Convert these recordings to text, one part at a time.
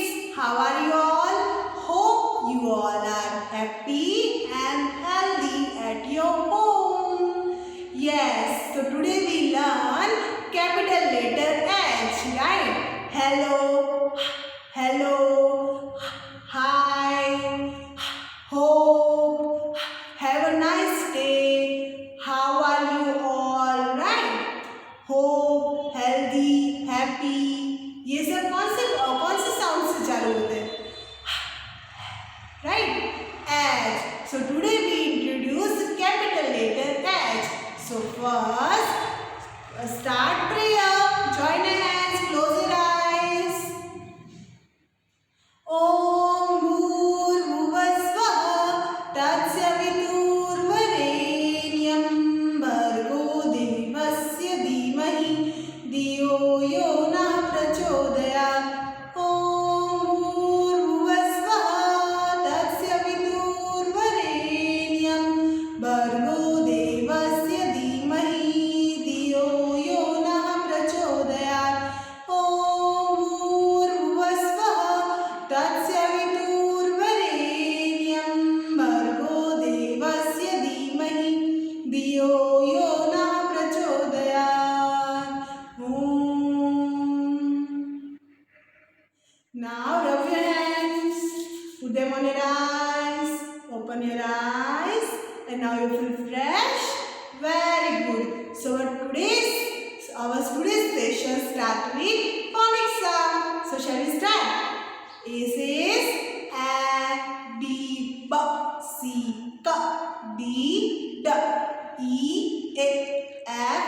kids, how are you all? Hope you all are happy and healthy at your home. Yes, so today we learn capital letter H, right? Hello, hello, hi, hope, have a nice day. How are you all, right? Hope, healthy, happy, ये सब कौन से sound से चालू होते हैं, right? H. So today we introduce capital letter H. So first start prayer. Join hands, close your eyes. ओम भूर्भुवस्वः तत्सवितुर्वरेण्यं भर्गो देवस्य धीमहि धियो यो नः प्रचोदयात्. ओम भूर्भुवस्वः तत्सवितुर्वरेण्यं भर्गो देवस्य धीमहि धियो यो नः प्रचोदयात्. ओम भूर्भुवस्वः तत्सवितुर्वरेण्यं भर्गो देवस्य धीमहि धियो यो नः प्रचोदयात्. Now rub your hands, put them on your eyes, open your eyes, and now you feel fresh. Very good. So our today's session start with phonics sound. So shall we start? A says A, D, B, C, K, D, D, E, F,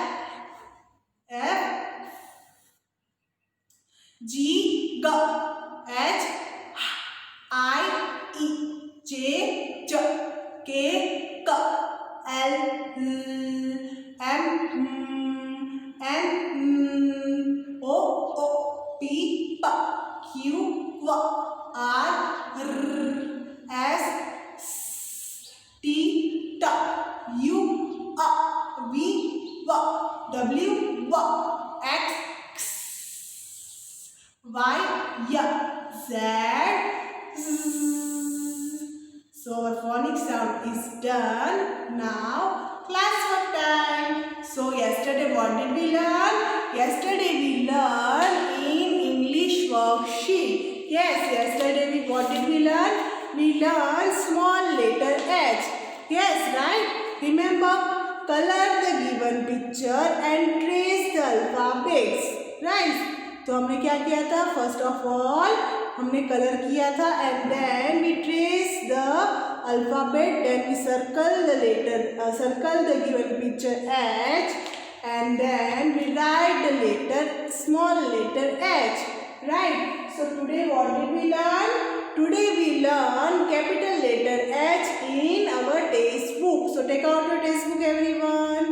G, G, H, I, E, J, J, K, K, L, M, N, O, P, P, Q, R, S, T, T, U, V, W, X, Y, Z. So our phonic sound is done. Now classwork time. So yesterday what did we learn? Yesterday we learned in English worksheet. Yes, yesterday what did we learn? We learned small letter H. Yes, right? Remember, color the given picture and trace the alphabets. Right? तो हमने क्या किया था? First of all हमने colour किया था and then we trace the alphabet, then we circle the letter, circle the given picture H, and then we write the letter, small letter H, right? So today what did we learn? Today we learn capital letter H in our textbook. So take out your textbook, everyone.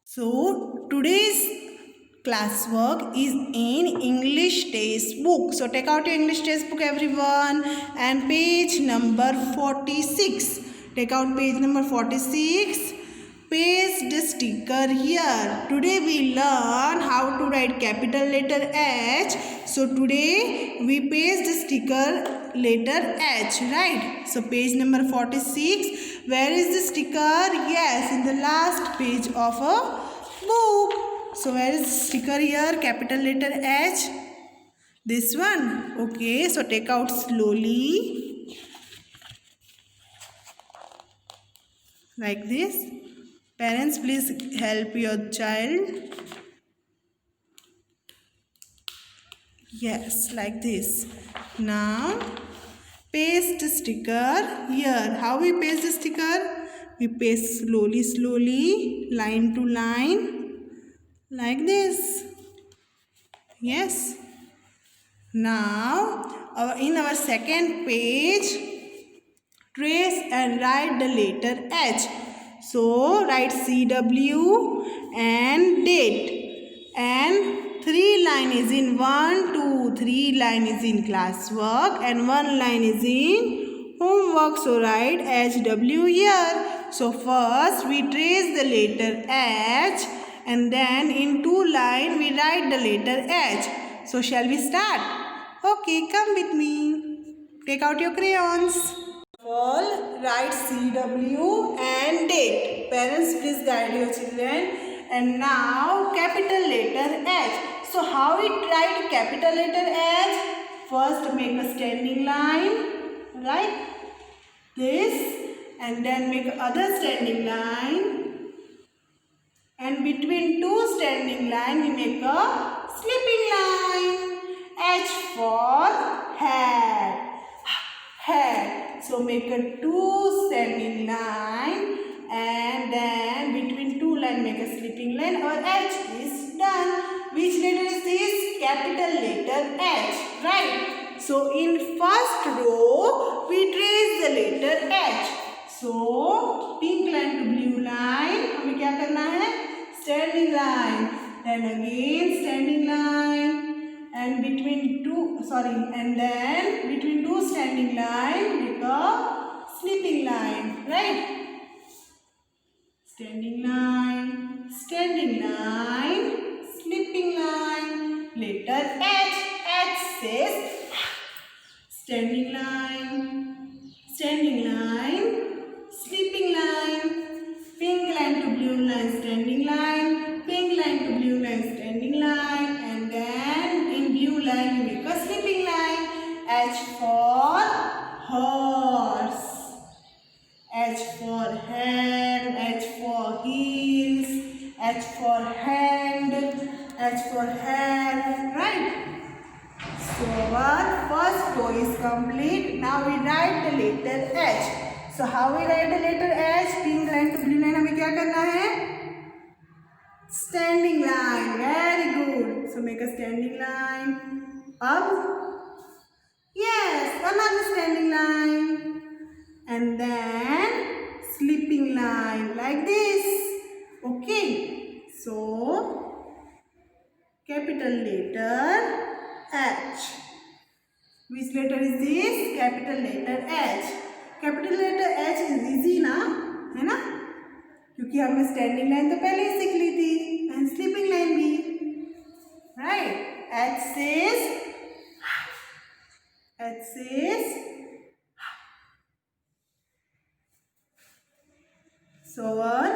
So today's classwork is in English textbook. So take out your English textbook, everyone, and page number 46. Take out page number 46. Paste the sticker here. Today we learn how to write capital letter H. So today we paste the sticker letter H, right? So page number 46. Where is the sticker? Yes, in the last page of a book. So where is the sticker here? Capital letter H. This one. Okay, so take out slowly. Like this. Parents, please help your child. Yes, like this. Now paste the sticker here. How we paste the sticker? We paste slowly, line to line, like this. Yes. Now in our second page, trace and write the letter H. So write CW and date, and 3 line is in 1, 2, 3 line is in classwork and 1 line is in homework. So write HW here. So first we trace the letter H and then in 2 line we write the letter H. So shall we start? Okay, come with me. Take out your crayons. All write CW and date. Parents, please guide your children. And now capital letter H. So how we write capital letter H? First make a standing line like this, and then make other standing line, and between two standing line we make a sleeping line. H for head. Head. So make a two standing line, and then between two line make a sleeping line. Our H is done. Which letter is this? Capital letter H, right? So in first row we trace the letter H. So pink line to blue line हमें क्या करना है? Standing line. Then again standing line. And between two standing line make a sleeping line, right? Standing line, sleeping line. Letter H. H says standing line, sleeping line. Pink line to blue line, standing line. Pink line to blue line, standing line. And then in blue line you make a sleeping line. H for horse. H for hand, H for heels, H for hand, H for hand, right? So our first row is complete. Now we write the letter H. So how we write the letter H? Pink line to blue line हमें क्या करना है? Standing line. Very good. So make a standing line. Up. Yes, another standing line. And then sleeping line like this. Okay. So capital letter H. Which letter is this? Capital letter H. Capital letter H is easy ना, है ना? क्योंकि हमने standing line तो पहले ही सीख ली थी, and sleeping line भी, right? H says. So our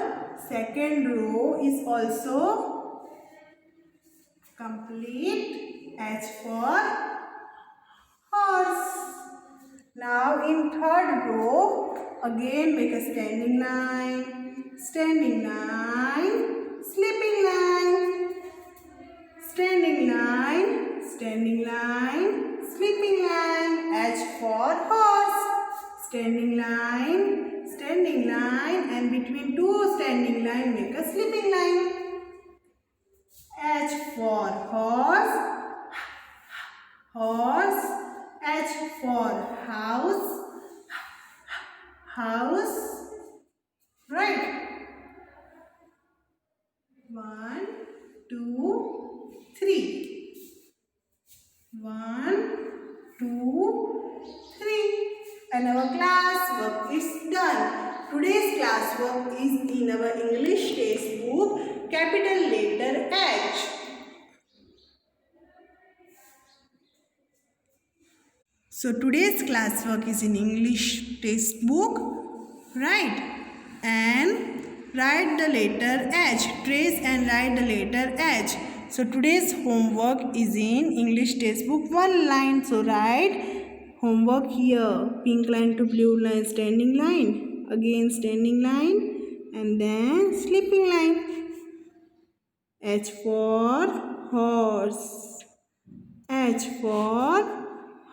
second row is also complete. H for horse. Now in third row again make a standing line, sleeping line, standing line, sleeping line. H for horse. Standing line, and between two standing line make a sleeping line. H for horse. H for house, right? 1, 2, 3. 1, 2, 3. And our class work is done. Today's class work is in our English textbook, capital letter H. So today's class work is in English textbook, right? And write the letter H. Trace and write the letter H. So today's homework is in English textbook, one line. So write homework here. Pink line to blue line, standing line. Again standing line. And then sleeping line. H for horse. H for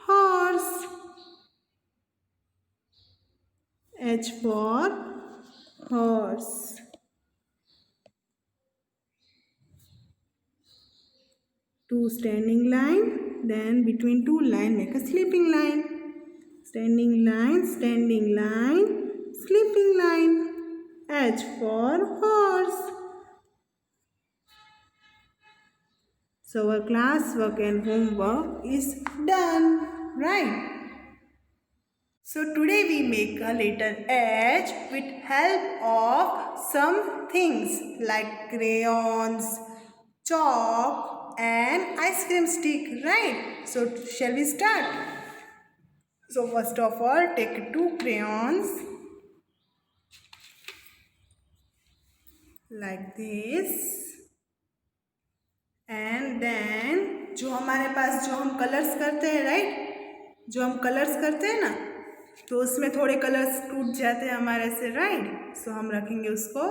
horse. H for horse. Two standing line, then between two line make a sleeping line. Standing line, sleeping line. H for horse. So our class work and homework is done, right? So today we make a letter H with help of some things like crayons, chalk an ice cream stick, right? So shall we start? So first of all, take 2 crayons like this, and then जो हमारे पास जो हम colours करते हैं, right, जो हम colours करते हैं ना, तो उसमें थोड़े कलर्स टूट जाते हैं हमारे से, राइट. सो हम रखेंगे उसको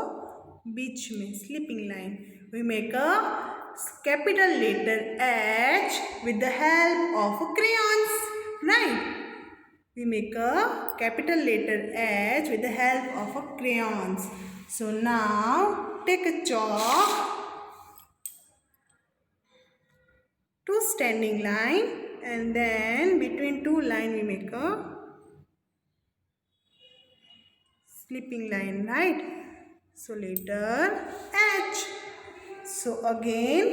बीच में, sleeping line. We make a capital letter H with the help of crayons, right? We make a capital letter H with the help of a crayons. So now take a chalk, 2 standing line, and then between 2 line we make a sleeping line, right? So letter H. So again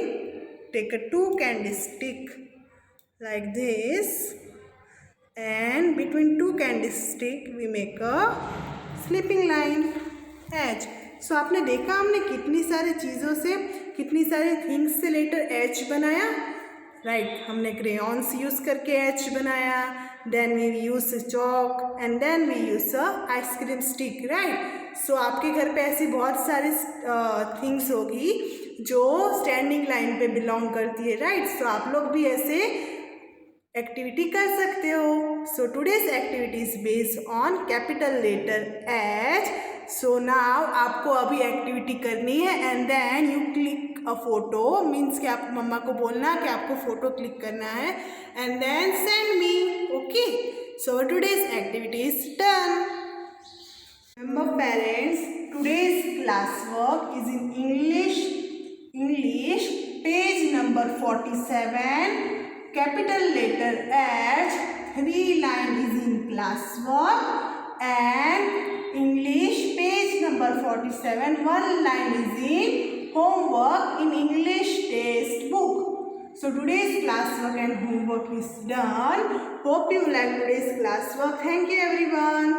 take a 2 candlestick like this, and between 2 candlestick we make a sleeping line H. So आपने देखा हमने कितनी सारी चीज़ों से, कितनी सारी things से लेटर H बनाया, राइट. हमने क्रेयॉन्स यूज़ करके H बनाया, then we use chalk, and then we use a ice cream stick, right. So आपके घर पे ऐसी बहुत सारी थिंग्स होगी जो स्टैंडिंग लाइन पे बिलोंग करती है, राइट. सो आप लोग भी ऐसे एक्टिविटी कर सकते हो. So today's activity is based on capital letter H. So now आपको अभी एक्टिविटी करनी है, and then you click a photo, means कि आप मम्मा को बोलना कि आपको फोटो क्लिक करना है, and then send me. Okay, so today's activity is done. Remember parents, today's class work is in English, page number 47, capital letter H, 3 line is in class work, and English page number 47, 1 line is in homework in English test book. So today's class work and homework is done. Hope you like today's class work. Thank you everyone.